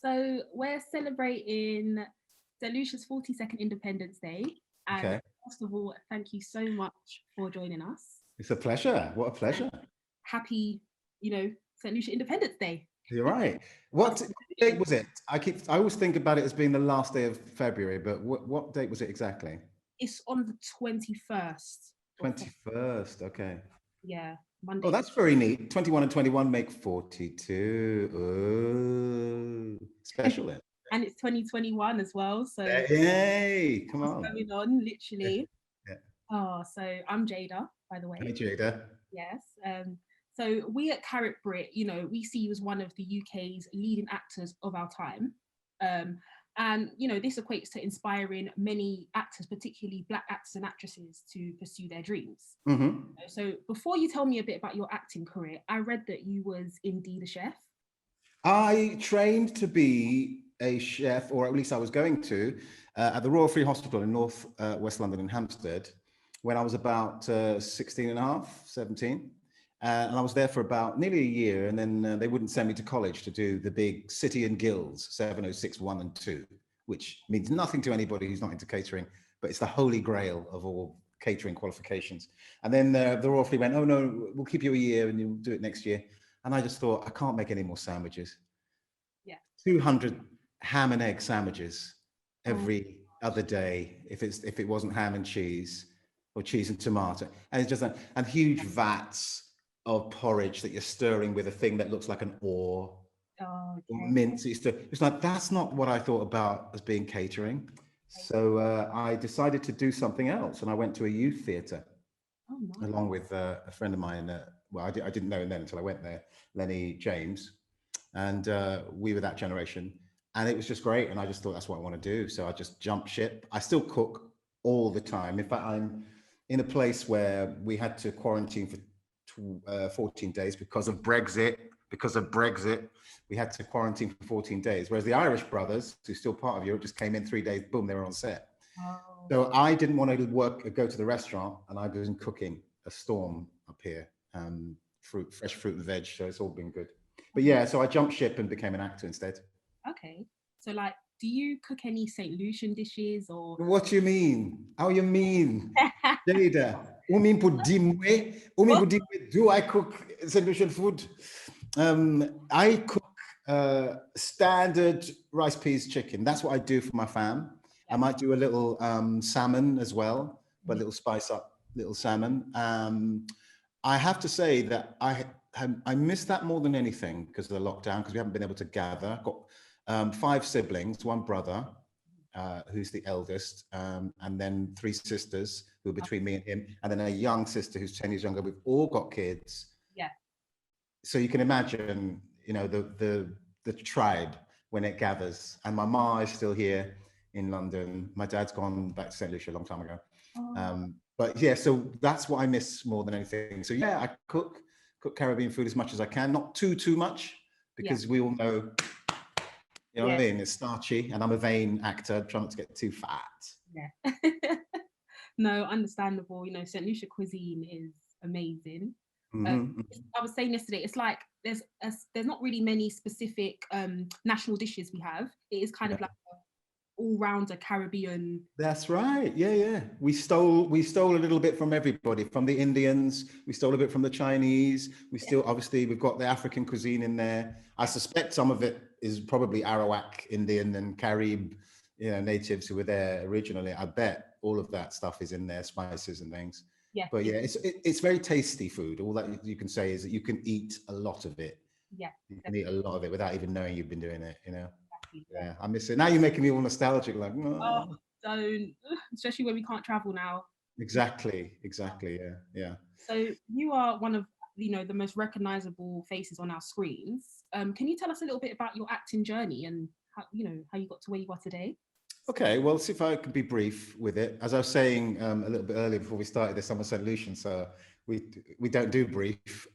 So we're celebrating St Lucia's 42nd Independence Day. And Okay. first of all, thank you so much for joining us. It's a pleasure. What a And pleasure. happy, St Lucia Independence Day. You're right. Our What date celebration. was it? I always think about it as being the last day of February, but what date was it exactly? It's on the 21st of Feb. 21st. Okay. Yeah, Oh, Monday. that's very neat. 21 and 21 make 42. Oh, special then. And it's 2021 as well. So Hey, come what's on. going on, Yeah. literally. Yeah. Oh, so I'm Jada, by the Hey, way. Jada. Yes. So we at Carib Brit, we see you as one of the UK's leading actors of our time. Um, and this equates to inspiring many actors, particularly Black actors and actresses, to pursue their dreams. Hmm. So before you tell me a bit about your acting career, I read that you was indeed a chef. I trained to be a chef, or at least I was going to, at the Royal Free Hospital in North West London in Hampstead when I was about 16 and a half, 17. And I was there for about nearly a year. And then they wouldn't send me to college to do the big City and Guilds 706 1 and 2, which means nothing to anybody who's not into catering, but it's the holy grail of all catering qualifications. And then the Royal Free went, oh no, we'll keep you a year and you'll do it next year. And I just thought, I can't make any more sandwiches. Yeah. 200 ham and egg sandwiches Oh, every other day if it wasn't ham and cheese or cheese and tomato. And it's just and huge vats of porridge that you're stirring with a thing that looks like an oar or okay. mince. It's like, that's not what I thought about as being catering. So I decided to do something else, and I went to a youth theatre Oh, nice. along with a friend of mine. Well, I didn't know him then until I went there, Lenny James, and we were that generation, and it was just great. And I just thought that's what I want to do. So I just jumped ship. I still cook all the time. In fact, I'm in a place where we had to quarantine for 14 days because of Brexit. Because of Brexit, we had to quarantine for 14 days. Whereas the Irish brothers, who's still part of Europe, just came in 3 days. Boom, they were on set. Oh, So I didn't want to go to the restaurant, and I've been cooking a storm up here, fresh fruit and veg. So it's all been good. But yeah, so I jumped ship and became an actor instead. okay. So, like, do you cook any St. Lucian dishes or? What do you mean? How you mean? Jada, umin pudimwe, umin pudimwe, do I cook St. Lucian food? I cook standard rice, peas, chicken. That's what I do for my fam. I might do a little salmon as well, but a little spice up little salmon. I have to say that I miss that more than anything because of the lockdown, because we haven't been able to gather. I've got 5 siblings, 1 brother, who's the eldest, and then 3 sisters who are between me and him, and then a young sister who's 10 years younger. We've all got kids. Yeah. So you can imagine, the tribe when it gathers. And my ma is still here in London. My dad's gone back to St. Lucia a long time ago. Oh, But yeah, so that's what I miss more than anything. So yeah, I cook Caribbean food as much as I can, not too much, yeah. because we all know, what I Yeah. mean, it's starchy, and I'm a vain actor, trying not to get too fat. Yeah. No, understandable. St. Lucia cuisine is amazing. Mm-hmm. I was saying yesterday, it's like there's not really many specific national dishes we have. It is kind of Yeah. like all-rounder Caribbean. That's right. Yeah, yeah. We stole a little bit from everybody, from the Indians. We stole a bit from the Chinese. Obviously we've got the African cuisine in there. I suspect some of it is probably Arawak Indian and Carib, natives who were there originally. I bet all of that stuff is in there, spices and things. Yeah, But yeah, it's very tasty food. All that you can say is that you can eat a lot of it. yeah, You can eat a lot of it without even knowing you've been doing it. exactly. Yeah. Yeah, I miss it. Now you're making me all nostalgic, like, Oh, no. don't, especially when we can't travel now. Exactly. Yeah, yeah. So you are one of the most recognizable faces on our screens. Can you tell us a little bit about your acting journey and how you got to where you are today? Okay, well, see if I can be brief with it. As I was saying a little bit earlier before we started this, I'm a St. Lucian, so we don't do brief.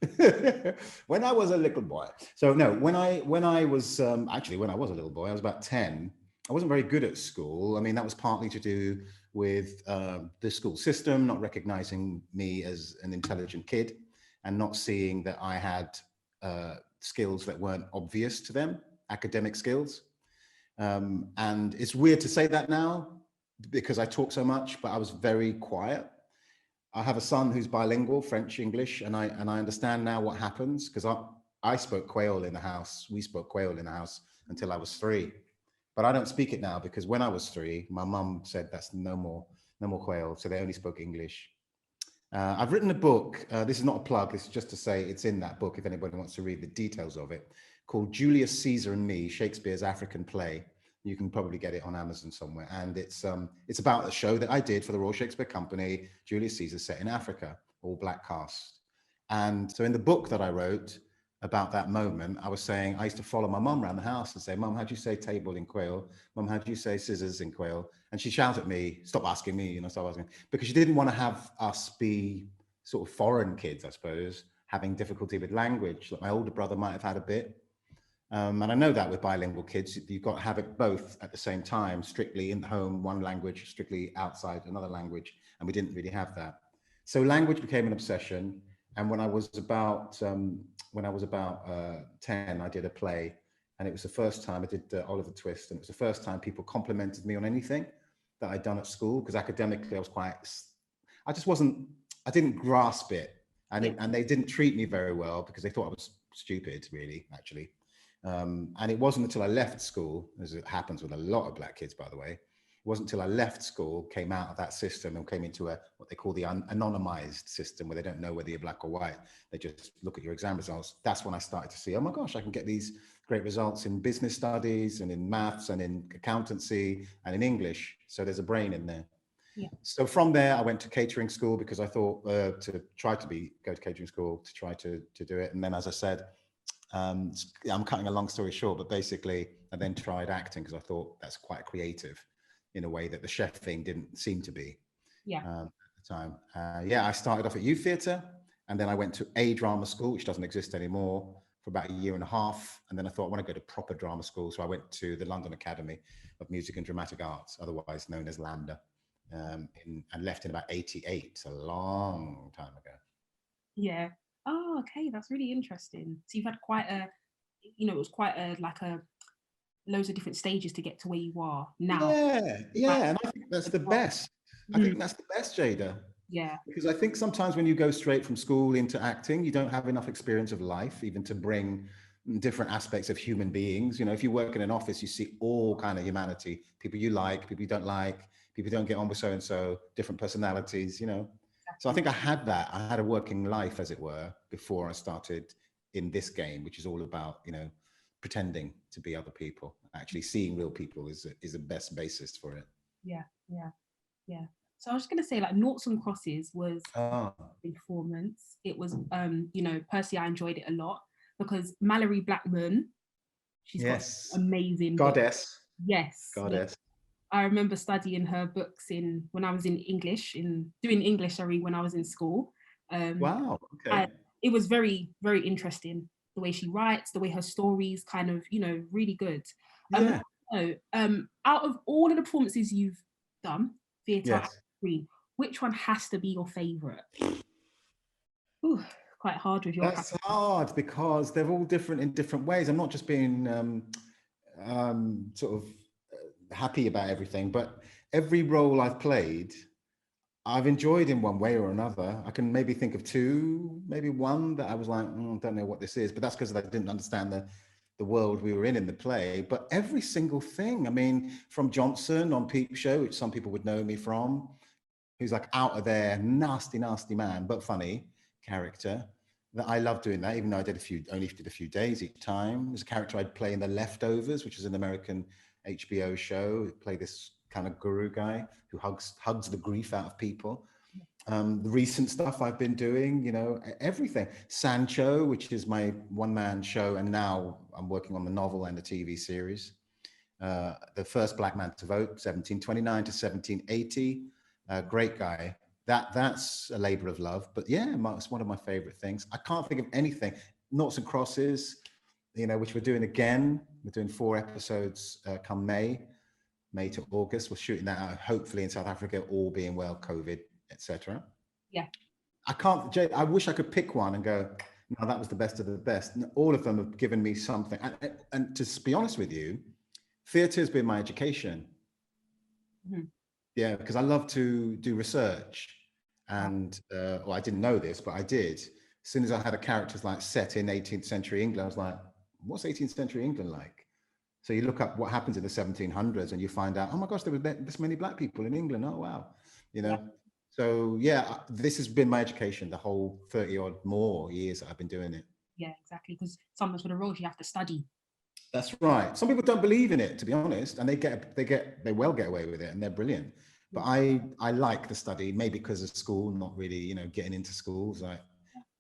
When I was a little boy, so no, when I was actually when I was a little boy, I was about 10. I wasn't very good at school. I mean, that was partly to do with the school system not recognizing me as an intelligent kid and not seeing that I had skills that weren't obvious to them, academic skills. And it's weird to say that now because I talk so much, but I was very quiet. I have a son who's bilingual, French, English, and I understand now what happens because I spoke Creole in the house. We spoke Creole in the house until I was 3. But I don't speak it now because when I was 3, my mum said that's no more Creole. So they only spoke English. I've written a book. This is not a plug. This is just to say it's in that book if anybody wants to read the details of it, called Julius Caesar and Me, Shakespeare's African play. You can probably get it on Amazon somewhere. And it's about a show that I did for the Royal Shakespeare Company, Julius Caesar, set in Africa, all black cast. And so in the book that I wrote about that moment, I was saying, I used to follow my mum around the house and say, Mum, how do you say table in Creole? Mum, how do you say scissors in Creole? And she'd shout at me, stop asking me, stop asking me, because she didn't want to have us be sort of foreign kids, I suppose, having difficulty with language. Like my older brother might have had a bit. And I know that with bilingual kids, you've got to have it both at the same time, strictly in the home, one language, strictly outside, another language. And we didn't really have that. So language became an obsession. And when I was about 10, I did a play, and it was the first time I did Oliver Twist, and it was the first time people complimented me on anything that I'd done at school, because academically I didn't grasp it, and they didn't treat me very well because they thought I was stupid, really, actually. And it wasn't until I left school, as it happens with a lot of black kids, by the way, it wasn't until I left school, came out of that system and came into what they call the anonymized system, where they don't know whether you're black or white. They just look at your exam results. That's when I started to see, oh my gosh, I can get these great results in business studies and in maths and in accountancy and in English. So there's a brain in there. Yeah. So from there, I went to catering school because I thought go to catering school to try to do it. And then, as I said, I'm cutting a long story short, but basically I then tried acting because I thought that's quite creative in a way that the chef thing didn't seem to be at the time. I started off at youth theatre, and then I went to a drama school, which doesn't exist anymore, for about 1.5 years. And then I thought I want to go to proper drama school. So I went to the London Academy of Music and Dramatic Arts, otherwise known as LAMDA, and left in about 88, a long time ago. Yeah. Oh, okay. That's really interesting. So you've had quite a, it was quite a loads of different stages to get to where you are now. Yeah, and I think that's the best. I think that's the best, Jada. Yeah. Because I think sometimes when you go straight from school into acting, you don't have enough experience of life, even to bring different aspects of human beings. If you work in an office, you see all kind of humanity, people you like, people you don't like, people who don't get on with so-and-so, different personalities, So I think I had that. I had a working life, as it were, before I started in this game, which is all about, pretending to be other people. Actually seeing real people is the best basis for it. Yeah. So I was just going to say, like, Noughts Crosses was a performance. It was, personally, I enjoyed it a lot because Mallory Blackman, she's got amazing goddess. Books. Yes. Goddess. I remember studying her books when I was in English, when I was in school. Wow. Okay. It was very, very interesting, the way she writes, the way her stories kind of, really good. Out of all of the performances you've done, theatre and screen, which one has to be your favourite? Ooh, quite hard with your. That's hard because they're all different in different ways. I'm not just being sort of happy about everything, but every role I've played, I've enjoyed in one way or another. I can maybe think of 2, maybe 1 that I was like, don't know what this is, but that's because I didn't understand the world we were in the play. But every single thing, I mean, from Johnson on Peep Show, which some people would know me from, who's like out of there, nasty man, but funny character. That I love doing that, even though I only did a few days each time. There's a character I'd play in The Leftovers, which is an American HBO show. Play this kind of guru guy who hugs the grief out of people. The recent stuff I've been doing, everything. Sancho, which is my one-man show, and now I'm working on the novel and the TV series. The first black man to vote, 1729 to 1780. Great guy. That's a labor of love. But yeah, it's one of my favorite things. I can't think of anything. Noughts Crosses, which we're doing again. We're doing 4 episodes come May to August. We're shooting that out, hopefully in South Africa, all being well, COVID, etc. Yeah. I wish I could pick one and go, no, that was the best of the best. All of them have given me something. And to be honest with you, theatre has been my education. Mhm. Yeah, because I love to do research. And, well, I didn't know this, but I did. As soon as I had a character like set in 18th century England, I was like, what's 18th century England like? So you look up what happens in the 1700s and you find out, oh my gosh, there were this many black people in England. Oh, wow. You Yeah. know, so yeah, this has been my education the whole 30 odd more years that I've been doing it. Yeah, exactly. Because some of the roles you have to study. That's right. Some people don't believe in it, to be honest, and they well get away with it, and they're brilliant. But I like the study, maybe because of school, not really, getting into schools.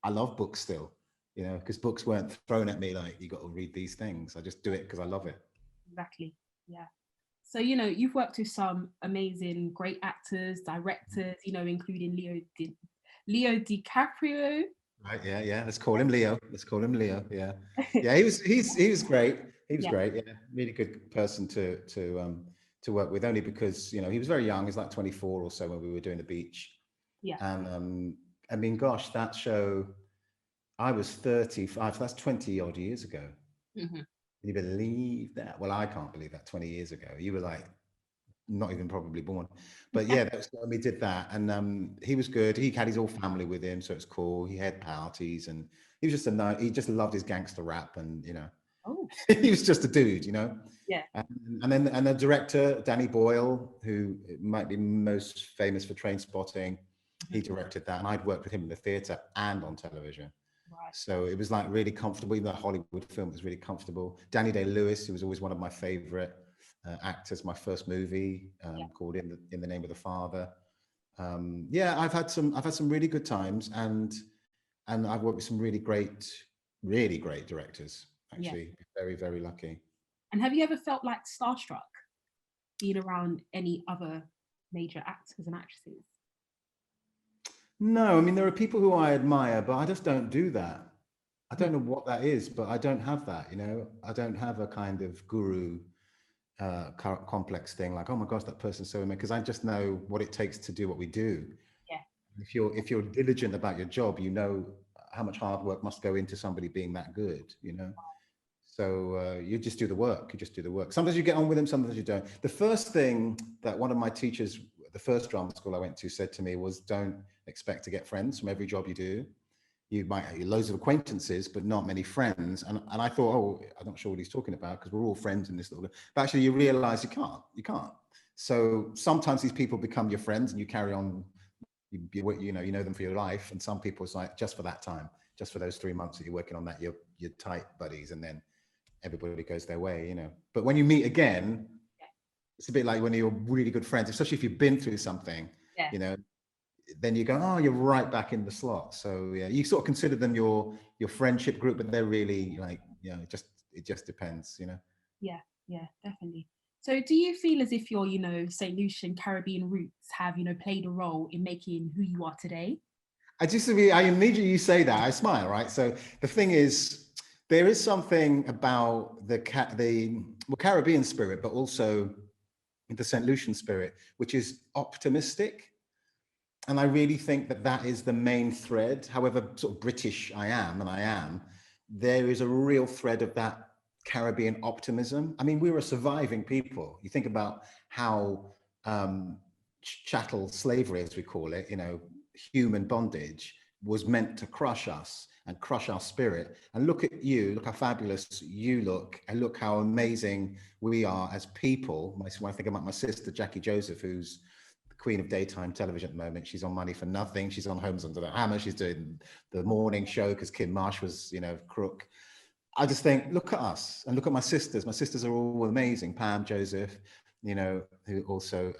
I love books still, because books weren't thrown at me like you got to read these things. I just do it because I love it. Exactly. Yeah. So, you've worked with some amazing, great actors, directors, including Leo DiCaprio. Right. Yeah. Yeah. Let's call him Leo. Yeah. Yeah. He was great. He was Yeah. great. Yeah. Really good person to work with, only because, he was very young. He was like 24 or so when we were doing The Beach. Yeah. And I mean, gosh, that show, I was 35. That's 20 odd years ago. Mm-hmm. Can you believe that? Well, I can't believe that 20 years ago. You were like not even probably born. But yeah, that was when we did that. And he was good. He had his whole family with him, so it's cool. He had parties, and he was just he just loved his gangster rap, and Oh. he was just a dude, Yeah. And the director, Danny Boyle, who might be most famous for Train Spotting, he directed that, and I'd worked with him in the theatre and on television. Right. So it was like really comfortable. Even the Hollywood film was really comfortable. Danny Day-Lewis, who was always one of my favorite actors. My first movie called In the Name of the Father. Yeah, I've had some really good times, and I've worked with some really great directors. Actually, very, very lucky. And have you ever felt like starstruck being around any other major actors and actresses? No, I mean, there are people who I admire, but I just don't do that. I don't know what that is, but I don't have that, I don't have a kind of guru complex thing like, oh my gosh, that person's so amazing, because I just know what it takes to do what we do. Yeah. If you're diligent about your job, you know how much hard work must go into somebody being that good, So you just do the work. Sometimes you get on with them, sometimes you don't. The first thing that one of my teachers, the first drama school I went to, said to me was, don't expect to get friends from every job you do. You might have loads of acquaintances, but not many friends. And I thought, oh, I'm not sure what he's talking about, because we're all friends in this little. But actually, you realize you can't. So sometimes these people become your friends, and you carry on. You know them for your life. And some people, it's like just for that time, just for those 3 months that you're working on that, you're tight buddies, and then everybody goes their way. But when you meet again, it's a bit like when you're really good friends, especially if you've been through something. Then you go, oh, you're right back in the slot. So yeah, you sort of consider them your friendship group, but they're really like, it just depends, Yeah, definitely. So do you feel as if your, St. Lucian Caribbean roots have, played a role in making who you are today? I immediately you say that, I smile, right? So the thing is, there is something about the Caribbean spirit, but also the St. Lucian spirit, which is optimistic. And I really think that is the main thread. However sort of British I am, there is a real thread of that Caribbean optimism. I mean, we're a surviving people. You think about how chattel slavery, as we call it, human bondage, was meant to crush us and crush our spirit. And look at you, look how fabulous you look, and look how amazing we are as people. When I think about my sister, Jackie Joseph, who's the queen of daytime television at the moment. She's on Money for Nothing. She's on Homes Under the Hammer. She's doing the morning show because Kim Marsh was, crook. I just think, look at us and look at my sisters. My sisters are all amazing. Pam Joseph, who also,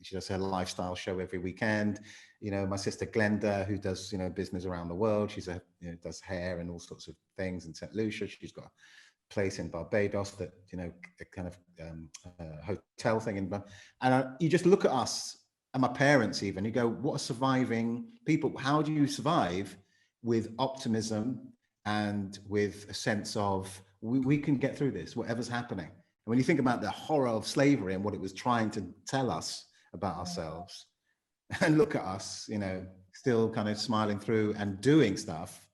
she does her lifestyle show every weekend. My sister Glenda, who does, business around the world. She's does hair and all sorts of things in St. Lucia. She's got a place in Barbados that, a kind of hotel thing. And you just look at us and my parents even, you go, what are surviving people? How do you survive with optimism and with a sense of, we can get through this, whatever's happening. And when you think about the horror of slavery and what it was trying to tell us about ourselves, and look at us, still kind of smiling through and doing stuff,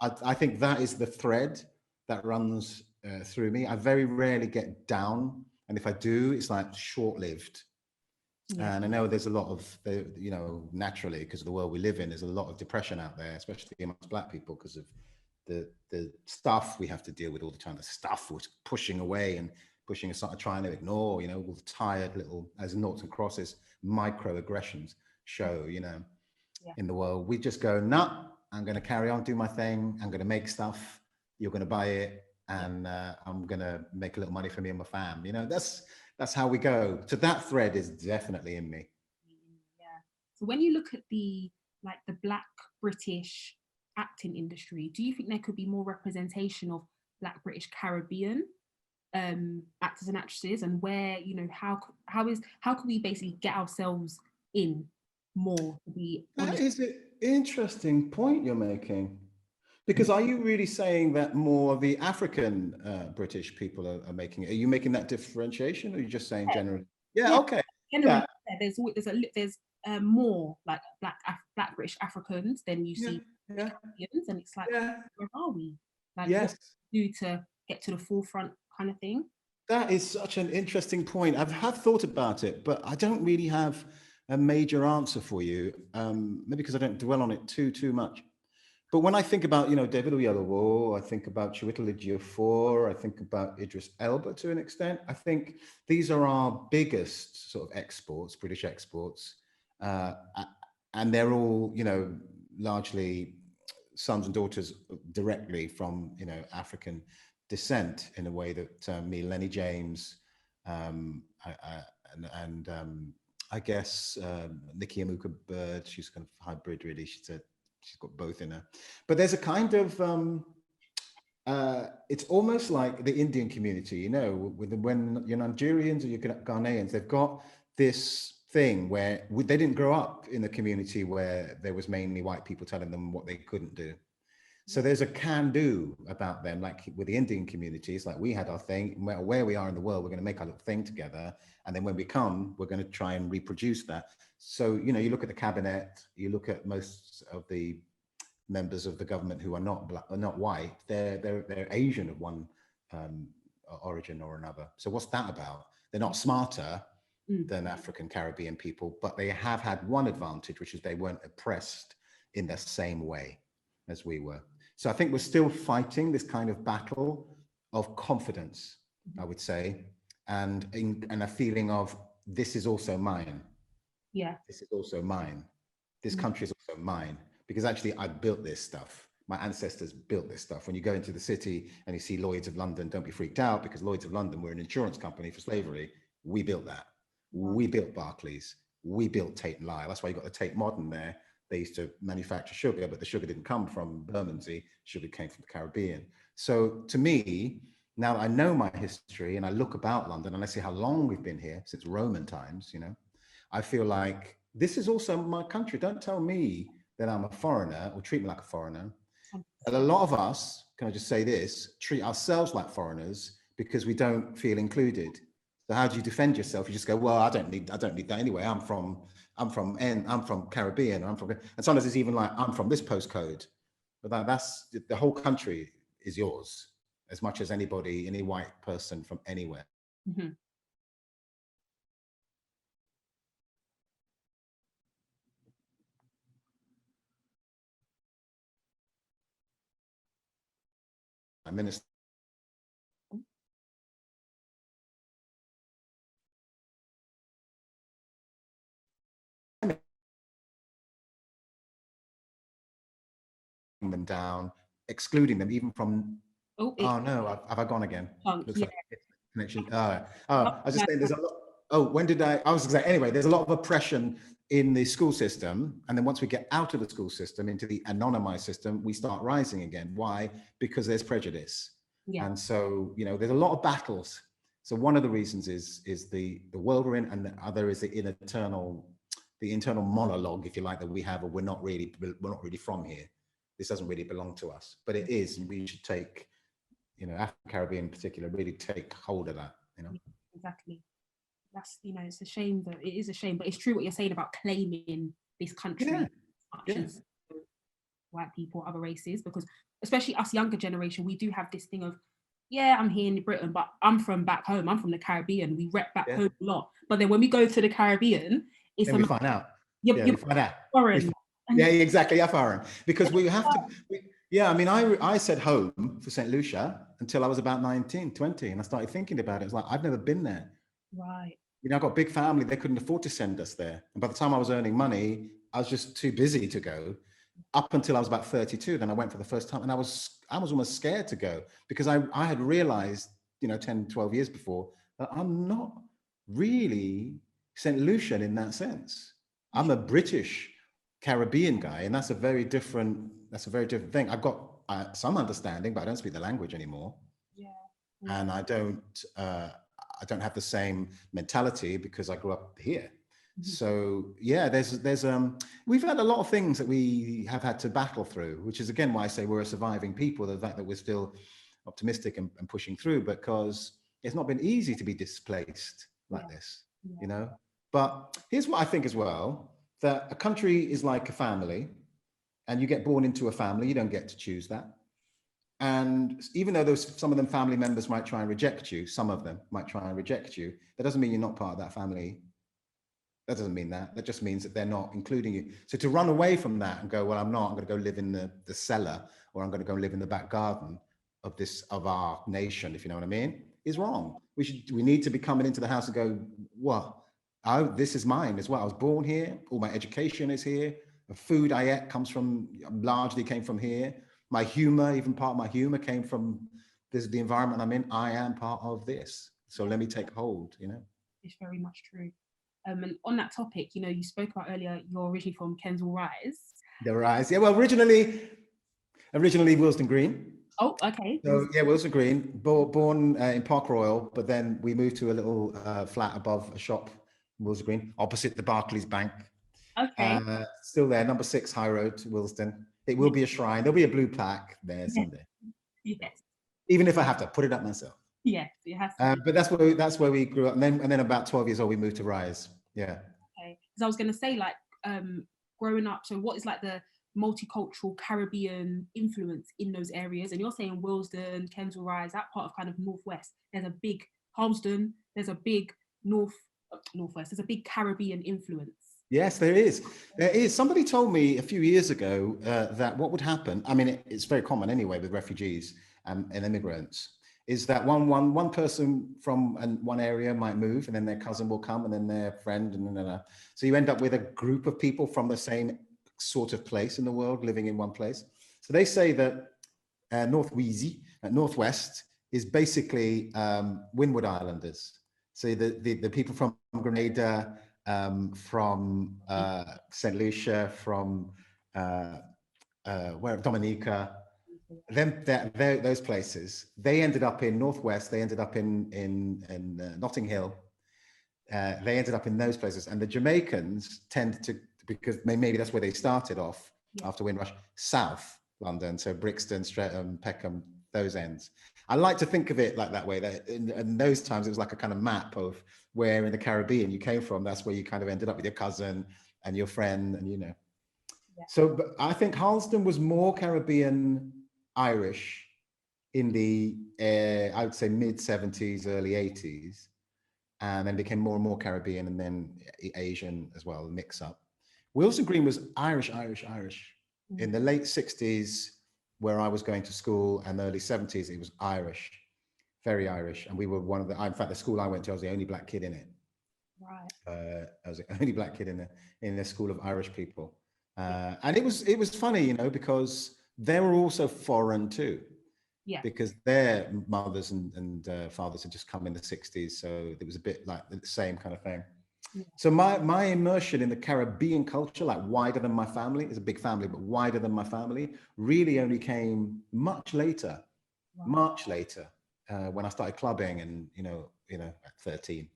I think that is the thread that runs through me. I very rarely get down And if I do, it's like short-lived. Yeah. And I know there's a lot of, you know, naturally, because of the world we live in, there's a lot of depression out there, especially amongst Black people, because of the stuff we have to deal with all the time, the stuff we're pushing away and pushing aside, trying to ignore, you know, all the tired little, as Noughts Crosses, microaggressions show, you know, Yeah. in the world. We just go, nah, I'm going to carry on, do my thing. I'm going to make stuff. You're going to buy it. And I'm going to make a little money for me and my fam. You know, that's how we go. So that thread is definitely in me. Yeah. So when you look at the Black British acting industry, do you think there could be more representation of Black British Caribbean actors and actresses, and where, you know, how can we basically get ourselves in more to be honest? That is an interesting point you're making. Because are you really saying that more of the African British people are making it? Are you making that differentiation, or are you just saying generally? Yeah, okay. Generally, Yeah. there's more like Black British Africans than you see Caribbeans, and it's like, where are we? Like, yes. what do we do to get to the forefront, kind of thing? That is such an interesting point. Have thought about it, but I don't really have a major answer for you. Maybe because I don't dwell on it too much. But when I think about, you know, David Oyelowo, I think about Chiwetel Ejiofor, I think about Idris Elba to an extent. I think these are our biggest sort of exports, British exports. And they're all, you know, largely sons and daughters directly from, you know, African descent, in a way that me, Lenny James, I guess Nikki Amuka Bird, she's kind of hybrid really. She's got both in her. But there's a kind of, it's almost like the Indian community, you know, when you're Nigerians or you're Ghanaians, they've got this thing where they didn't grow up in a community where there was mainly white people telling them what they couldn't do. So there's a can do about them, like with the Indian communities, like we had our thing, where we are in the world, we're going to make our little thing together. And then when we come, we're going to try and reproduce that. So, you know, you look at the cabinet, you look at most of the members of the government who are not black, are not white, they're Asian of one origin or another. So what's that about? They're not smarter than African Caribbean people, but they have had one advantage, which is they weren't oppressed in the same way as we were. So I think we're still fighting this kind of battle of confidence, I would say, and a feeling of this is also mine. Yeah. This is also mine. This country is also mine, because actually I built this stuff. My ancestors built this stuff. When you go into the city and you see Lloyd's of London, don't be freaked out, because Lloyd's of London were an insurance company for slavery. We built that. We built Barclays. We built Tate and Lyle. That's why you got the Tate Modern there. They used to manufacture sugar, but the sugar didn't come from Bermondsey. Sugar came from the Caribbean. So to me, now that I know my history and I look about London and I see how long we've been here, since Roman times, you know, I feel like this is also my country. Don't tell me that I'm a foreigner or treat me like a foreigner. And a lot of us, can I just say this, treat ourselves like foreigners because we don't feel included. So how do you defend yourself? You just go, well, I don't need that anyway. I'm from Caribbean. And sometimes it's even like, I'm from this postcode. But that's the whole country is yours as much as anybody, any white person from anywhere. Mm-hmm. Minister. Them down, excluding them even from. Oh no, have I gone again? Looks like connection. I was just saying there's a lot. Oh, when did I was going to say, anyway, there's a lot of oppression in the school system. And then once we get out of the school system into the anonymized system, we start rising again. Why? Because there's prejudice. Yeah. And so, you know, there's a lot of battles. So one of the reasons is the world we're in, and the other is the internal monologue, if you like, that we have, or we're not really from here. This doesn't really belong to us, but it is, and we should take, you know, African Caribbean in particular, really take hold of that, you know. Exactly. That's, you know, it's a shame that it is a shame, but it's true what you're saying about claiming this country, as white people, other races, because especially us younger generation, we do have this thing of yeah, I'm here in Britain, but I'm from back home. I'm from the Caribbean. We rep back Yeah. home a lot. But then when we go to the Caribbean, it's Then we find out. Yeah, you're we find out. foreign. Yeah, And exactly. Yeah, foreign. Because we have to, yeah, I mean, I said home for St. Lucia until I was about 19, 20. And I started thinking about it. It's like, I've never been there. right. You know, I've got a big family. They couldn't afford to send us there. And by the time I was earning money, I was just too busy to go. Up until I was about 32, then I went for the first time, and I was almost scared to go because I had realized, 10, 12 years before that I'm not really St. Lucian in that sense. I'm a British Caribbean guy, and that's a very different thing. I've got some understanding, but I don't speak the language anymore. Yeah. And I don't have the same mentality because I grew up here. So yeah, we've had a lot of things that we have had to battle through, which is again why I say we're a surviving people. The fact that we're still optimistic and pushing through, because it's not been easy to be displaced like this, But here's what I think as well: that a country is like a family, and you get born into a family, you don't get to choose that. And even though some of them family members might try and reject you, some of them might try and reject you, that doesn't mean you're not part of that family. That doesn't mean that. That just means that they're not including you. So to run away from that and go, well, I'm going to go live in the cellar, or I'm going to go live in the back garden of our nation, if you know what I mean, is wrong. We need to be coming into the house and go, what? Oh, this is mine as well. I was born here. All my education is here. The food I ate largely came from here. My humor, even part of my humor came from the environment I'm in. I am part of this. So let me take hold, It's very much true. And on that topic, you spoke about earlier, you're originally from Kensal Rise. The Rise. Yeah, well, originally Willesden Green. Oh, okay. So yeah, Willesden Green, born in Park Royal, but then we moved to a little flat above a shop, Willesden Green, opposite the Barclays Bank. Okay. Still there, number 6 High Road, Willesden. It will be a shrine. There'll be a blue plaque there someday. Yes. Even if I have to put it up myself. Yes, it has to. But that's where we grew up, and then about 12 years old we moved to Rise. Yeah. Okay, because I was going to say, like, growing up. So, what is like the multicultural Caribbean influence in those areas? And you're saying Willesden, Kensal Rise, that part of kind of northwest. There's a big Harlesden. There's a big northwest. There's a big Caribbean influence. Yes, there is. There is. Somebody told me a few years ago that what would happen. I mean, it's very common anyway with refugees and immigrants. Is that one person from one area might move, and then their cousin will come, and then their friend, and so you end up with a group of people from the same sort of place in the world living in one place. So they say that Northwest is basically Windward Islanders. So the people from Grenada, from St. Lucia, from Dominica. Those places, they ended up in Northwest. They ended up in Notting Hill. They ended up in those places, and the Jamaicans tend to, because maybe that's where they started off after Windrush, South London, so Brixton, Streatham, Peckham, those ends. I like to think of it like that way. That in those times it was like a kind of map of where in the Caribbean you came from. That's where you kind of ended up with your cousin and your friend, and Yeah. So, but I think Harlesden was more Caribbean Irish in the, I would say mid 70s, early 80s, and then became more and more Caribbean and then Asian as well, mix up. Willesden Green was Irish. In the late 60s, where I was going to school, and the early 70s, it was Irish, very Irish. And we were in fact, the school I went to, I was the only black kid in it. Right. I was the only black kid in a school of Irish people. And it was funny, because they were also foreign too. Yeah. Because their mothers and fathers had just come in the 60s. So it was a bit like the same kind of thing. Yeah. So my immersion in the Caribbean culture, like wider than my family, it's a big family, but wider than my family, really only came much later, when I started clubbing and, at 13,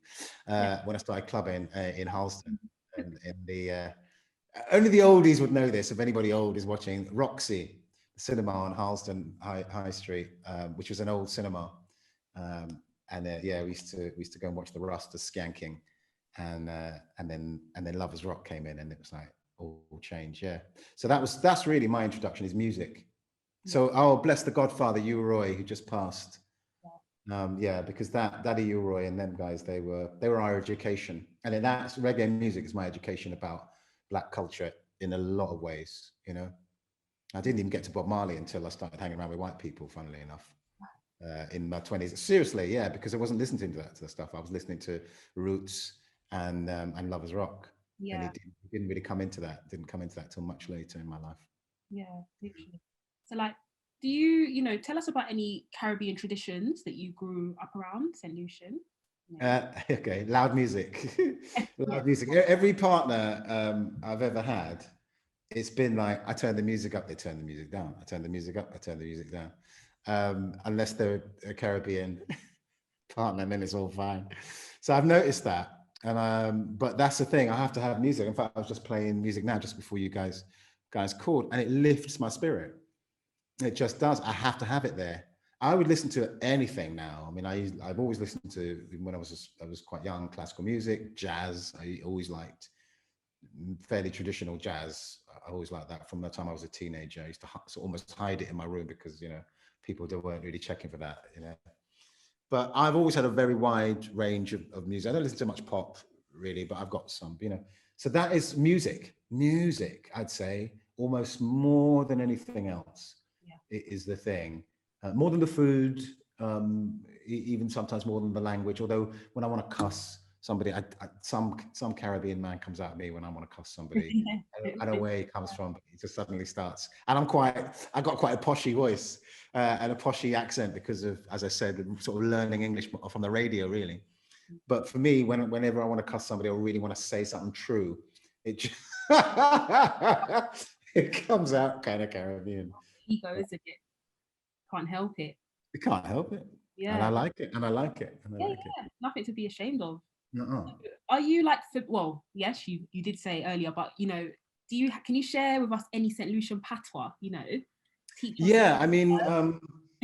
when I started clubbing in Harlesden, and in the, only the oldies would know this, if anybody old is watching, Roxy, the cinema on Harlesden High Street, which was an old cinema. We used to go and watch the Rasta skanking, and then Lovers Rock came in, and it was like all change. Yeah. So that's really my introduction, is music. So, bless the Godfather, Hugh Roy, who just passed Yeah, because Daddy Ulroy and them guys, they were our education, and that's reggae music is my education about Black culture in a lot of ways. You know, I didn't even get to Bob Marley until I started hanging around with white people. Funnily enough, in my 20s, seriously, yeah, because I wasn't listening to that stuff. I was listening to Roots and Lovers Rock, and Yeah, it didn't really come into that. Didn't come into that till much later in my life. yeah, literally. So like, do you tell us about any Caribbean traditions that you grew up around, St. Lucian? Okay, loud music. Yeah. Loud music. Every partner I've ever had, it's been like I turn the music up, they turn the music down. I turn the music up, I turn the music down. Unless they're a Caribbean partner, then it's all fine. So I've noticed that. And but that's the thing, I have to have music. In fact, I was just playing music now just before you guys called, and it lifts my spirit. It just does. I have to have it there. I would listen to anything now. I mean, I've always listened to, when I was quite young, classical music, jazz. I always liked fairly traditional jazz. I always liked that from the time I was a teenager. I used to almost hide it in my room because people weren't really checking for that. But I've always had a very wide range of music. I don't listen to much pop really, but I've got some. So that is music. Music, I'd say, almost more than anything else, Yeah. it is the thing. More than the food, even sometimes more than the language. Although when I want to cuss somebody, some Caribbean man comes out at me when I want to cuss somebody. I don't know where he comes from, but he just suddenly starts. And I got quite a poshy voice and a poshy accent because of, as I said, sort of learning English from the radio, really. But for me, whenever I want to cuss somebody or really want to say something true, it just it comes out kind of Caribbean. Ego, isn't it? Can't help it. You can't help it. And I Yeah. like it. And I like it. And I Yeah, like it. yeah. Nothing to be ashamed of. Uh-uh. Are you like, well, yes, you did say earlier, but can you share with us any St. Lucian patois? Teach us. Yeah, I mean,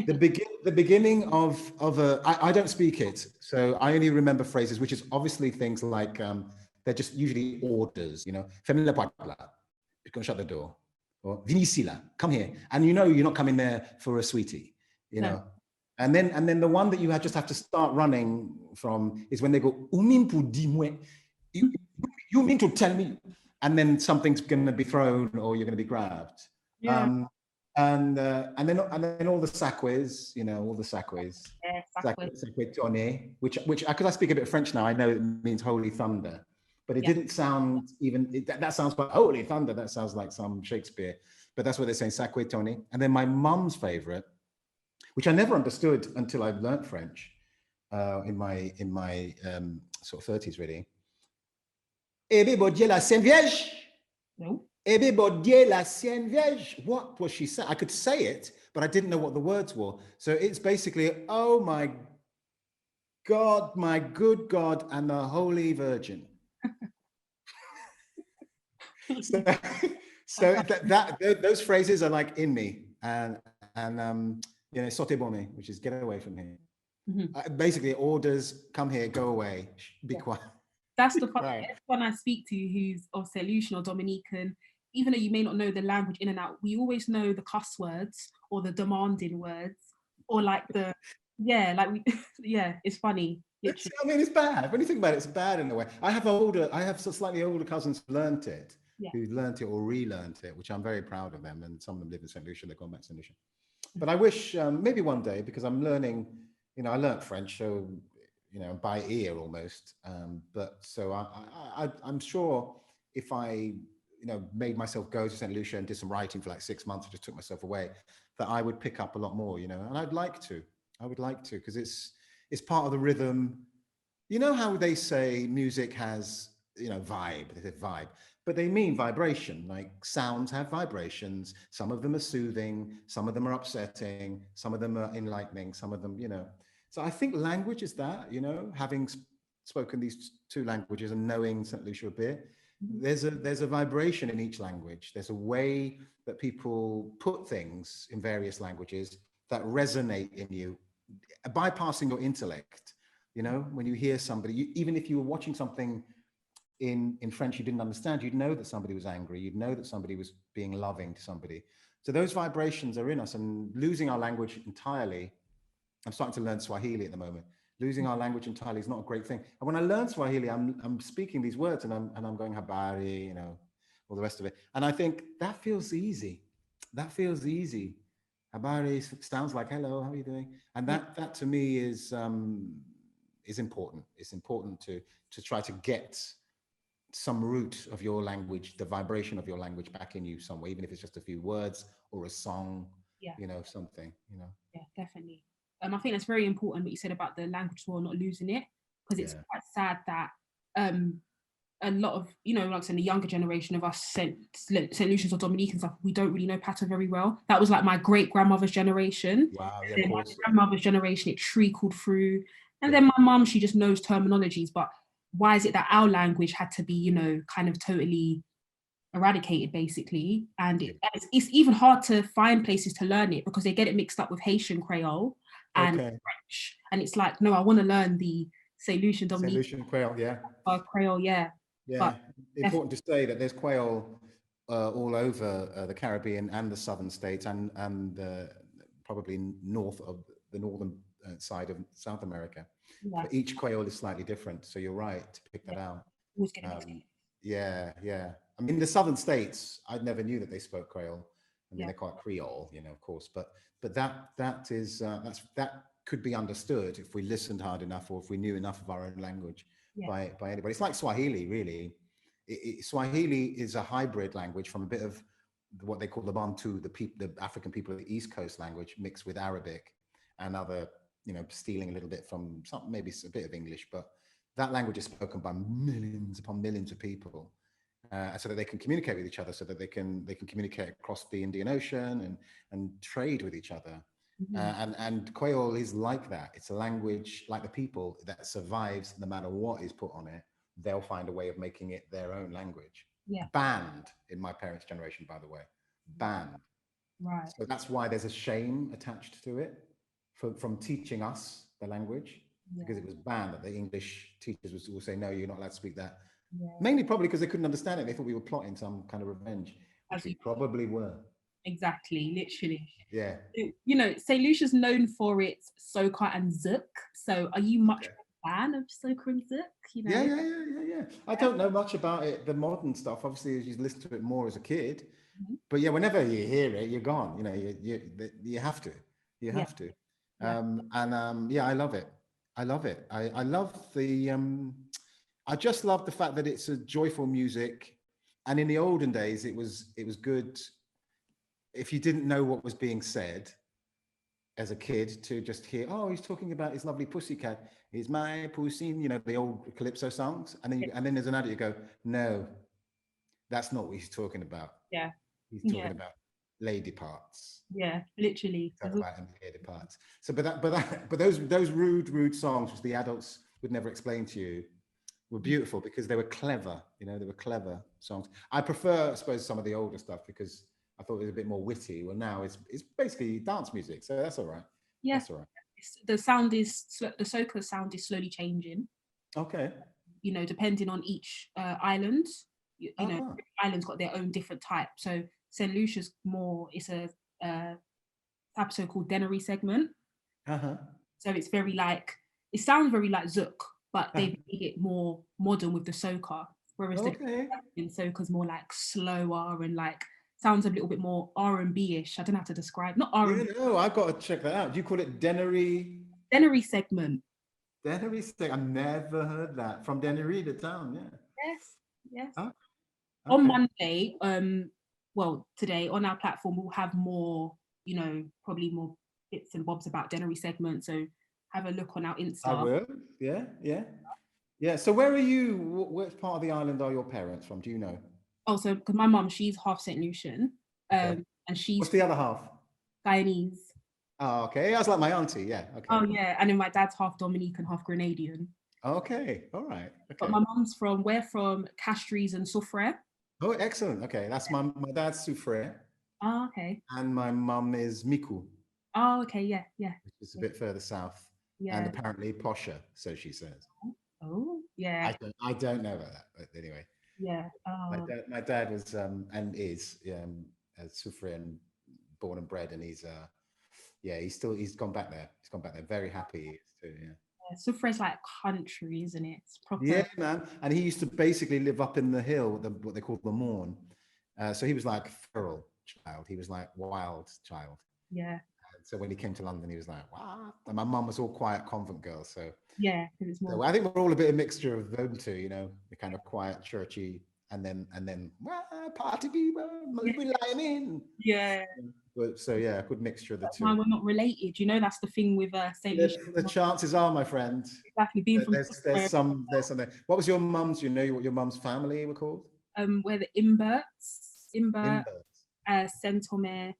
the beginning of I don't speak it, so I only remember phrases, which is obviously things like they're just usually orders. Ferme la porte là, you can shut the door, or viens ici là, come here, and you're not coming there for a sweetie, you No. know. And then the one that you just have to start running from is when they go "Umin pour dis-moi," you mean to tell me, and then something's going to be thrown or you're going to be grabbed. Yeah. Um, and then all the sacques, all the sacques, Yeah, sacque sacre. tonné, which because I speak a bit of French now, I know it means holy thunder, but it Yeah. didn't sound that sounds like holy thunder. That sounds like some Shakespeare, but that's what they're saying, sacque tonné. And then my mum's favorite, which I never understood until I learnt French in my sort of 30s, really. Eh bien, bon Dieu, la Sainte Vierge. No. Eh bien, bon Dieu, la Sainte Vierge. What was she saying? I could say it, but I didn't know what the words were. So it's basically, oh my God, my good God, and the Holy Virgin. so those phrases are like in me, and saute bon me, which is get away from here. Basically, orders, come here, go away, be quiet. That's the fun. Right. Everyone I speak to who's of St. Lucian or Dominican, even though you may not know the language in and out, we always know the cuss words or the demanding words or like it's funny. Literally. I mean, it's bad. When you think about it, it's bad in a way. I have some slightly older cousins who learned it, Yeah. who learned it or relearned it, which I'm very proud of them. And some of them live in St. Lucia, they've gone back to St. Lucia. But I wish maybe one day, because I'm learning, I learned French, so, by ear almost. But so I'm sure if I, made myself go to St. Lucia and did some writing for like 6 months, just took myself away, that I would pick up a lot more, and I'd like to. I would like to, because it's part of the rhythm. You know how they say music has, vibe, they say vibe, but they mean vibration. Like sounds have vibrations. Some of them are soothing, some of them are upsetting, some of them are enlightening, some of them, So I think language is that, having spoken these two languages and knowing St. Lucia a bit, there's a vibration in each language. There's a way that people put things in various languages that resonate in you, bypassing your intellect. When you hear somebody, even if you were watching something in French you didn't understand, you'd know that somebody was angry, you'd know that somebody was being loving to somebody. So those vibrations are in us, and losing our language entirely I'm starting to learn Swahili at the moment. Losing our language entirely is not a great thing. And when I learn Swahili, I'm speaking these words and I'm going habari, you know, all the rest of it. And I think that feels easy. That feels easy. Habari sounds like hello, how are you doing? And Yeah, that to me is important. It's important to try to get some root of your language, the vibration of your language back in you somewhere, even if it's just a few words or a song, yeah, you know, something, you know. yeah, definitely. I think that's very important what you said about the language while not losing it, because it's Yeah. quite sad that um a lot of, you know, like I said, the younger generation of us St. Lucians or Dominicans stuff, we don't really know Pato very well. That was like my great grandmother's generation. Wow. Yeah, And of then my course. grandmother's generation, it trickled through. And Yeah. then my mum, she just knows terminologies. But why is it that our language had to be, you know, kind of totally eradicated basically? And Yeah. it's even hard to find places to learn it because they get it mixed up with Haitian Creole and Okay. French. And it's like, no, I want to learn the St. Lucian St. Dominican Lucian quail. Yeah. Creole, yeah. But Yeah. Important to say that there's quail all over the Caribbean and the southern states and probably north of the northern side of South America. yeah, But each quail is slightly different. So you're right to pick yeah, that out. always get it mixed up. Um, yeah, yeah. I mean, the southern states, I never knew that they spoke Creole. I mean, Yeah, they're quite Creole, you know, of course. But that is that could be understood if we listened hard enough, or if we knew enough of our own language yeah, by anybody. It's like Swahili, really. Swahili is a hybrid language from a bit of what they call the Bantu, the African people of the East Coast language, mixed with Arabic and other, you know, stealing a little bit from some, maybe a bit of English, but that language is spoken by millions upon millions of people, so that they can communicate with each other, so that they can communicate across the Indian Ocean and trade with each other. mhm, And Creole is like that. It's a language like the people that survives no matter what is put on it. They'll find a way of making it their own language. yeah, Banned in my parents' generation, by the way, banned. right, So that's why there's a shame attached to it from teaching us the language, because yeah, it was banned. That the English teachers will say, no, you're not allowed to speak that. yeah. Mainly probably because they couldn't understand it. They thought we were plotting some kind of revenge, which As we you probably were. exactly, literally. Yeah. You know, St. Lucia's known for its soca and zouk. So, are you much Okay. of a fan of soca and zouk? You Yeah, know, yeah, yeah, yeah, yeah. I don't know much about it, the modern stuff. Obviously, as you listen to it more as a kid. mhm, But yeah, whenever you hear it, you're gone. You know, you have to. You yeah, have to. yeah, Yeah, I love it. I love it. I love the I just love the fact that it's a joyful music. And in the olden days, it was good if you didn't know what was being said as a kid, to just hear, oh, he's talking about his lovely pussycat. He's my pussy, you know, the old calypso songs. And then there's an adult, you go, no, that's not what he's talking about. yeah, He's yeah, talking about lady parts. yeah, literally. Talk about him lady parts. So, but those rude songs, which the adults would never explain to you, were beautiful because they were clever. You know, they were clever songs. I prefer, I suppose, some of the older stuff because I thought it was a bit more witty. Well, now it's basically dance music, so that's all right. Yeah, That's all right. the sound is the soca sound is slowly changing. Okay. You know, depending on each island. You know, Uh-huh. islands got their own different type. So St. Lucia's more, it's a type of so-called Denery segment. Uh-huh. So it's very like, it sounds very like Zouk, but they made it more modern with the soca. Whereas the Okay. in soca's more like slower and like sounds a little bit more R&B-ish. I don't know how to describe, not Yeah, R&B, no, I've got to check that out. Do you call it Denery? Denery segment. Denery Steak. I've never heard that. From Denery, the town, yeah. Yes, yes. Oh, On okay. Monday, well, today on our platform, we'll have more, you know, probably more bits and bobs about Denery segment. So have a look on our I Insta. will. Yeah, yeah. Yeah. So where are you? Which part of the island are your parents from? Do you know? Also, because my mum, she's half St. Lucian, Okay. and she's What's the other half? Guyanese. Oh, okay. That's like my auntie. Yeah. Okay. Oh yeah, and then my dad's half Dominican, half Grenadian. Okay. All right. But Okay. my mum's from, we're from Castries and Soufrière. Oh, excellent. Okay. That's my dad's Soufrière Oh, okay. and my mum is Miku, Oh, okay. Yeah, yeah, which is a bit further south and yeah. apparently posher, so she says. Oh, yeah, I don't know about that, but anyway. yeah. My Oh, dad, my dad was and is a Soufrière and born and bred, and he's yeah, he's gone back there. He's gone back there. Very happy he is too. Yeah. Yeah, Sufra's like country, isn't it? It's Yeah, proper. man. And he used to basically live up in the hill, what they call the Morn. So he was like feral child. He was like wild child. Yeah, And so when he came to London, he was like, wow. And my mum was all quiet convent girl. yeah, because it's more. So I think we're all a bit of mixture of them two, the kind of quiet, churchy, and then well, party people, Yeah, we lying in. yeah. But so yeah, a good mixture of the That's why two. we're not related. You know, that's the thing with St Lucian. The chances are, my friend, Exactly, being from there's something. What was your mum's? You know what your mum's family were called? where the Imbert, Imbert. Saint Omer,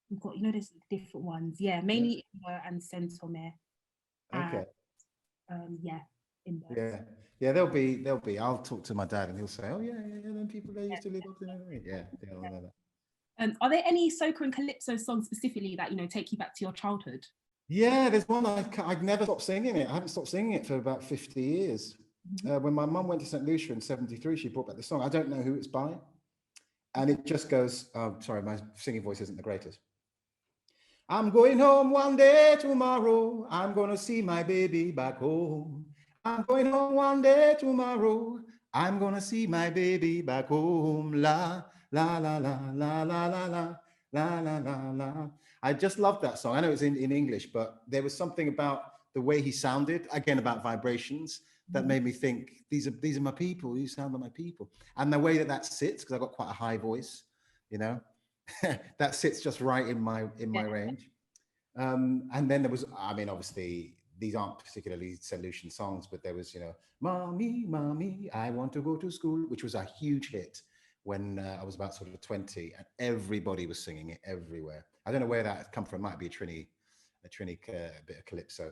we've got, there's different ones. Yeah, Yeah. mainly Imbert and Saint Omer. Okay. Yeah, Imbert. Yeah. Yeah, there'll be. I'll talk to my dad and he'll say, "Oh yeah, yeah, yeah." Then people they used to live up there. Yeah, yeah, I know that. Are there any soca and calypso songs specifically that take you back to your childhood? Yeah, there's one I've never stopped singing it. I haven't stopped singing it for about 50 years. When my mum went to St Lucia in '73, she brought back the song. I don't know who it's by, and it just goes. Oh, sorry, my singing voice isn't the greatest. I'm going home one day tomorrow. I'm gonna see my baby back home. I'm going home one day tomorrow. I'm gonna see my baby back home. La la la la la la la la la la la la. I just love that song. I know it's in English, but there was something about the way he sounded, again about vibrations, that made me think these are my people. You sound like my people, and the way that sits, because I've got quite a high voice, you know. That sits just right in my range. And then there was, I mean, obviously these aren't particularly St. Lucian songs, but there was, "Mommy, Mommy, I want to go to school," which was a huge hit when I was about sort of 20, and everybody was singing it everywhere. I don't know where that had come from. It might be a Trini bit of calypso.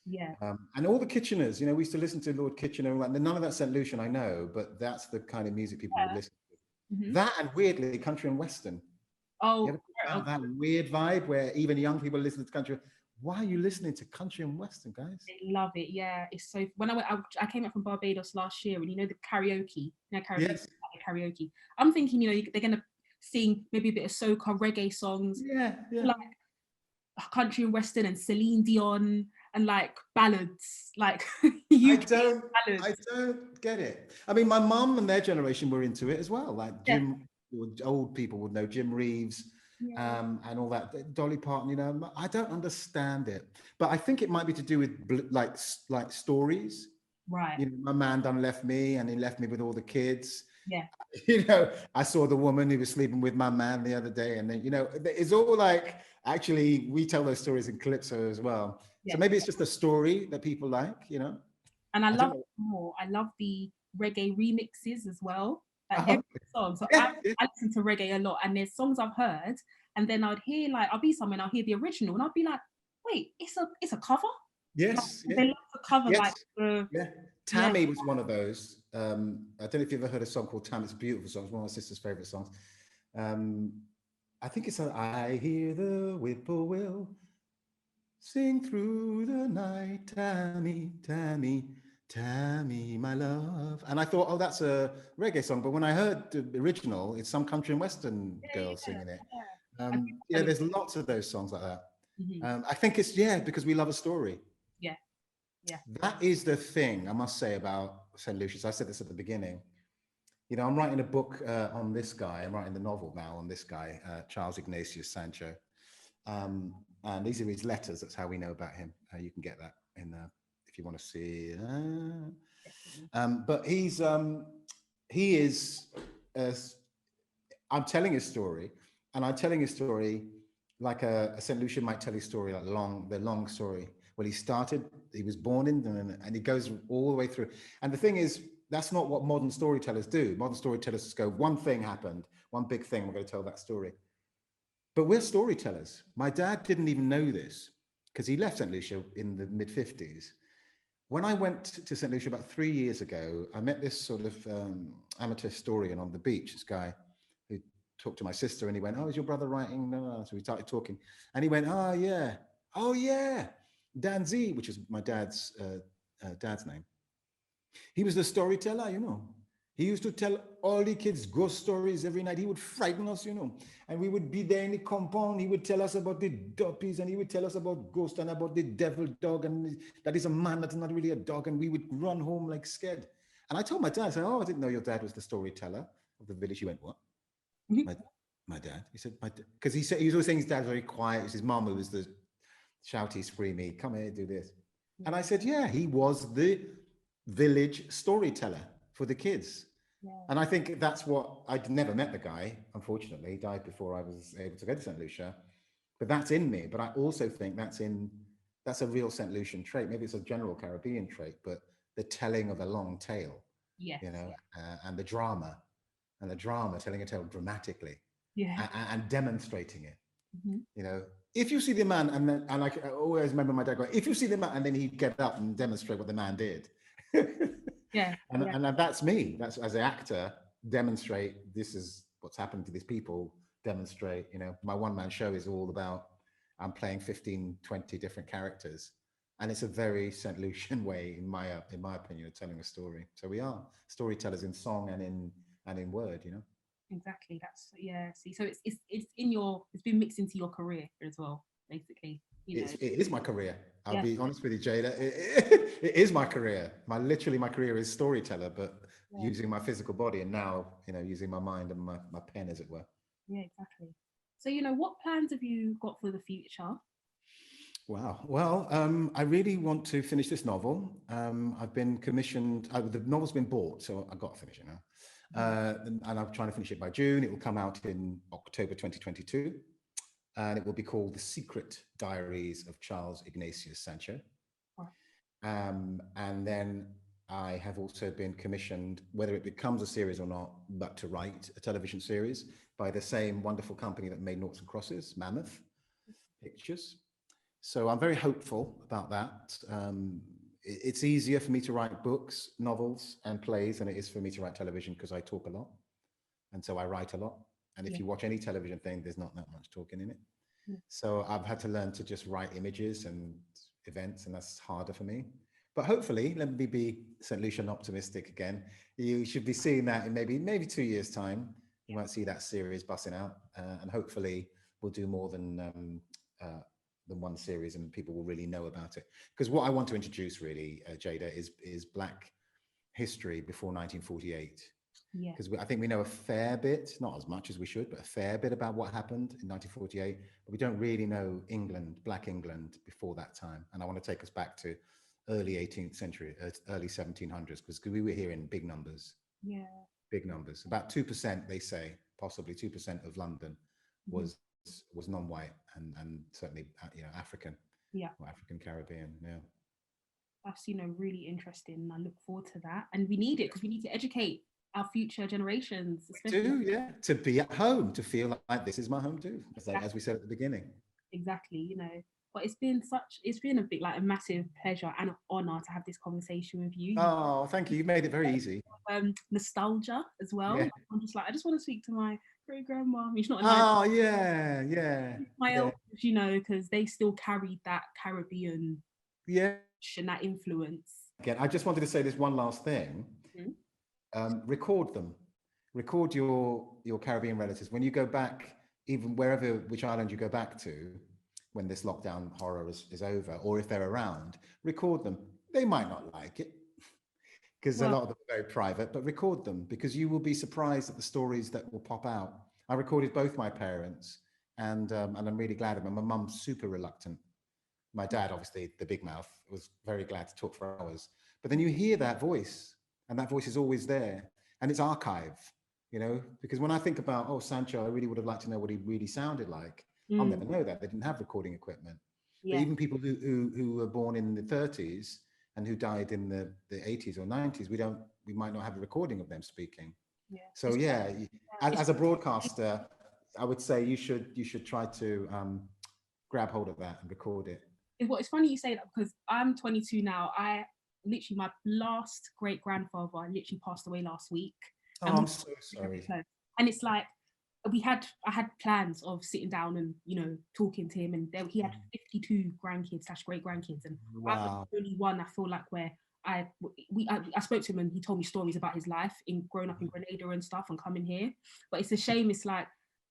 Yeah. And all the Kitcheners, we used to listen to Lord Kitchener. And none of that St. Lucian, I know, but that's the kind of music people would listen to. Mm-hmm. That and weirdly, country and western. You Oh, ever felt that weird vibe where even young people listen to country? Why are you listening to country and western, guys? I love it. Yeah, it's so. When I came out from Barbados last year, and the karaoke, Caribbean Yes. karaoke. I'm thinking, they're gonna sing maybe a bit of soca, reggae songs, Yeah, yeah. like country and western, and Celine Dion, and like ballads, like I UK I ballads. don't get it. I mean, my mum and their generation were into it as well. Like Yeah, old people would know Jim Reeves, yeah, and all that. Dolly Parton, I don't understand it, but I think it might be to do with like stories. right. My man done left me, and he left me with all the kids. Yeah, I saw the woman who was sleeping with my man the other day, and then it's all like, actually we tell those stories in calypso as well. yeah. So maybe it's just a story that people like. And I I don't love know. more. I love the reggae remixes as well. Like Oh, every song. So yeah, I, yeah. I listen to reggae a lot, and there's songs I've heard, and then I'd hear, like, I'll be somewhere and I'll hear the original, and I'll be like, wait, it's a cover. Like, Yes, yeah, they love to cover like yes, the yeah. yeah. Tammy was one of those. I don't know if you've ever heard a song called Tammy. It's a beautiful song. It's one of my sister's favorite songs. Um, I think it's I hear the whippoorwill sing through the night, Tammy, Tammy, Tammy, my love. And I thought, oh, that's a reggae song. But when I heard the original, it's some country and western girl singing it. Yeah. I think Yeah, there's lots of those songs like that. Mhm. I think it's, because we love a story. Yeah, yeah, That is the thing I must say about St. Lucius. I said this at the beginning. I'm writing a book on this guy. I'm writing the novel now on this guy, Charles Ignatius Sancho. And these are his letters. That's how we know about him. You can get that in if you want to see. But he is. I'm telling his story, and I'm telling his story like a St. Lucian might tell his story, like the long story. Well, he was born in, and he goes all the way through. And the thing is, that's not what modern storytellers do. Modern storytellers just go, one thing happened, one big thing, we're going to tell that story. But we're storytellers. My dad didn't even know this because he left St. Lucia in the mid-50s. When I went to St. Lucia about 3 years ago, I met this sort of amateur historian on the beach, this guy who talked to my sister, and he went, "Oh, is your brother writing?" No. So we started talking, and he went, "Oh yeah, Dan Z," which is my dad's name. He was the storyteller, He used to tell all the kids ghost stories every night. He would frighten us, you know. And we would be there in the compound. He would tell us about the duppies and he would tell us about ghosts and about the devil dog and that is a man that's not really a dog. And we would run home like scared. And I told my dad, I said, oh, I didn't know your dad was the storyteller of the village. He went, what? Mhm. My dad? He said, because he was always saying his dad's very quiet. It was his mum who was the shouty, screamy, come here, do this. And I said, yeah, he was the village storyteller for the kids. Yeah. And I think that's what, I'd never met the guy, unfortunately. He died before I was able to go to St Lucia. But that's in me. But I also think that's a real St Lucian trait. Maybe it's a general Caribbean trait, but the telling of a long tale, Yes. you know, and the drama, telling a tale dramatically Yeah. and demonstrating it. Mhm. You know, if you see the man, and I always remember my dad going, if you see the man, and then he'd get up and demonstrate what the man did. Yeah. And that's me. That's, as an actor, demonstrate this is what's happened to these people, demonstrate, you know, my one-man show is all about, I'm playing 15, 20 different characters. And it's a very St. Lucian way, in my opinion, of telling a story. So we are storytellers in song and in word, you know. Exactly. That's See, so it's in it's been mixed into your career as well, basically. You know. It is my career. I'll Yeah. be honest with you, Jada. It is my career. My career is storyteller, but Yeah. using my physical body, and now, you know, using my mind and my pen, as it were. Yeah, exactly. So, what plans have you got for the future? Wow. Well, I really want to finish this novel. I've been commissioned. The novel's been bought, so I've got to finish it now. And I'm trying to finish it by June. It will come out in October 2022. And it will be called The Secret Diaries of Charles Ignatius Sancho. And then I have also been commissioned, whether it becomes a series or not, but to write a television series by the same wonderful company that made Noughts Crosses, Mammoth Pictures. So I'm very hopeful about that. It's easier for me to write books, novels, and plays than it is for me to write television, because I talk a lot. And so I write a lot. And if you watch any television thing, there's not that much talking in it. So I've had to learn to just write images and events, and that's harder for me. But hopefully, let me be St. Lucian optimistic again. You should be seeing that in maybe 2 years' time. You might see that series busting out, and hopefully we'll do more than one series, and people will really know about it. Because what I want to introduce, really, Jada, is Black history before 1948. Because I think we know a fair bit, not as much as we should, but a fair bit about what happened in 1948. But we don't really know England, Black England, before that time. And I want to take us back to early 18th century, early 1700s, because we were here in big numbers. Yeah. Big numbers. About 2%, they say, possibly 2% of London was non-white, and certainly, African. Yeah. Or African Caribbean. Yeah. That's, really interesting. I look forward to that. And we need it, because we need to educate our future generations. To be at home, to feel like this is my home too, as we said at the beginning. Exactly, but it's been a massive pleasure and an honor to have this conversation with you. Oh, thank you. You made it very easy. Nostalgia as well. Yeah. I'm just I just want to speak to my great grandma. She's not alive. Oh yeah. My elders, because they still carried that Caribbean and that influence. Again, I just wanted to say this one last thing. Record them. Record your Caribbean relatives. When you go back, even which island you go back to, when this lockdown horror is over, or if they're around, record them. They might not like it, because a lot of them are very private, but record them, because you will be surprised at the stories that will pop out. I recorded both my parents, and I'm really glad of them. My mum's super reluctant. My dad, obviously, the big mouth, was very glad to talk for hours. But then you hear that voice, and that voice is always there, and it's archived, because when I think about, Sancho, I really would have liked to know what he really sounded like. I'll never know that. They didn't have recording equipment. Yeah. But even people who were born in the 30s and who died in the 80s or 90s, we might not have a recording of them speaking. Yeah. So as a broadcaster, I would say you should try to grab hold of that and record it. It's funny you say that, because I'm 22 now. My last great grandfather literally passed away last week. Oh, I'm so sorry. And it's like, I had plans of sitting down and talking to him, and he had 52 grandkids / great grandkids, and I was the only one, I feel like, where I spoke to him and he told me stories about his life in growing up in Grenada and stuff and coming here. But it's a shame. It's like,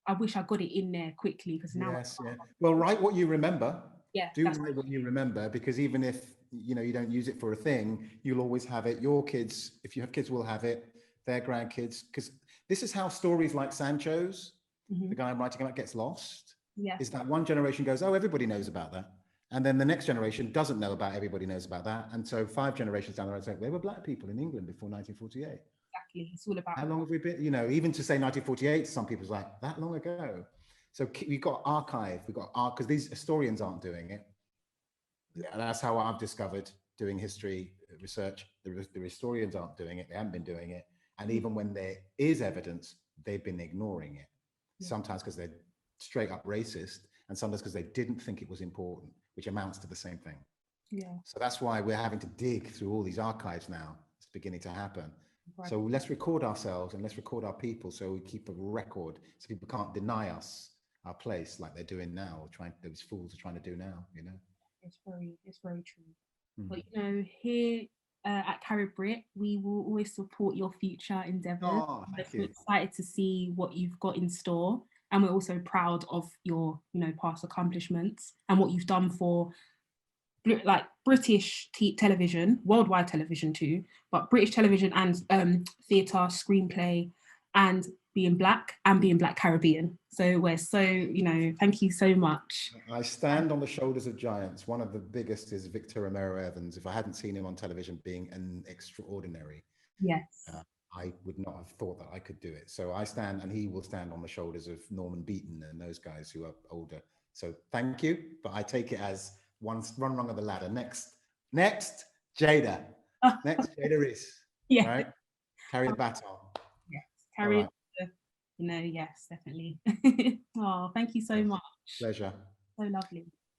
I wish I got it in there quickly, because now. Yes, yeah. Well, write what you remember. Yeah. Do write what you remember, because even if, you know, you don't use it for a thing, you'll always have it. Your kids, if you have kids, will have it. Their grandkids, because this is how stories like Sancho's, the guy I'm writing about, gets lost. Yeah. Is that one generation goes, oh, everybody knows about that. And then the next generation doesn't know about everybody knows about that. And so 5 generations down the road, say, there were black people in England before 1948. Exactly. It's all about how long have we been, you know, even to say 1948, some people's like, that long ago. So we've got archive, because these historians aren't doing it. And that's how I've discovered doing history research. The historians aren't doing it. They haven't been doing it. And even when there is evidence, they've been ignoring it. Sometimes because they're straight up racist, and sometimes because they didn't think it was important, which amounts to the same thing. Yeah. So that's why we're having to dig through all these archives now. It's beginning to happen. Right. So let's record ourselves and let's record our people, so we keep a record, so people can't deny us our place like they're doing now, or those fools are trying to do now, you know. It's very true. But you know, here at Carib Brit, we will always support your future endeavors. Oh, thank you. We're excited to see what you've got in store, and we're also proud of your, you know, past accomplishments and what you've done for like British television, worldwide television too, but British television and theatre, screenplay, and being black Caribbean. So we're so, you know, thank you so much. I stand on the shoulders of giants. One of the biggest is Victor Romero Evans. If I hadn't seen him on television being an extraordinary, yes, I would not have thought that I could do it. So I stand, and he will stand on the shoulders of Norman Beaton and those guys who are older. So thank you, but I take it as one rung of the ladder. Next, Jada. Next, Jada Reese. yeah, right? Carry the baton. Yes, carry. You know, yes, definitely. Oh, thank you so much. Pleasure. So lovely.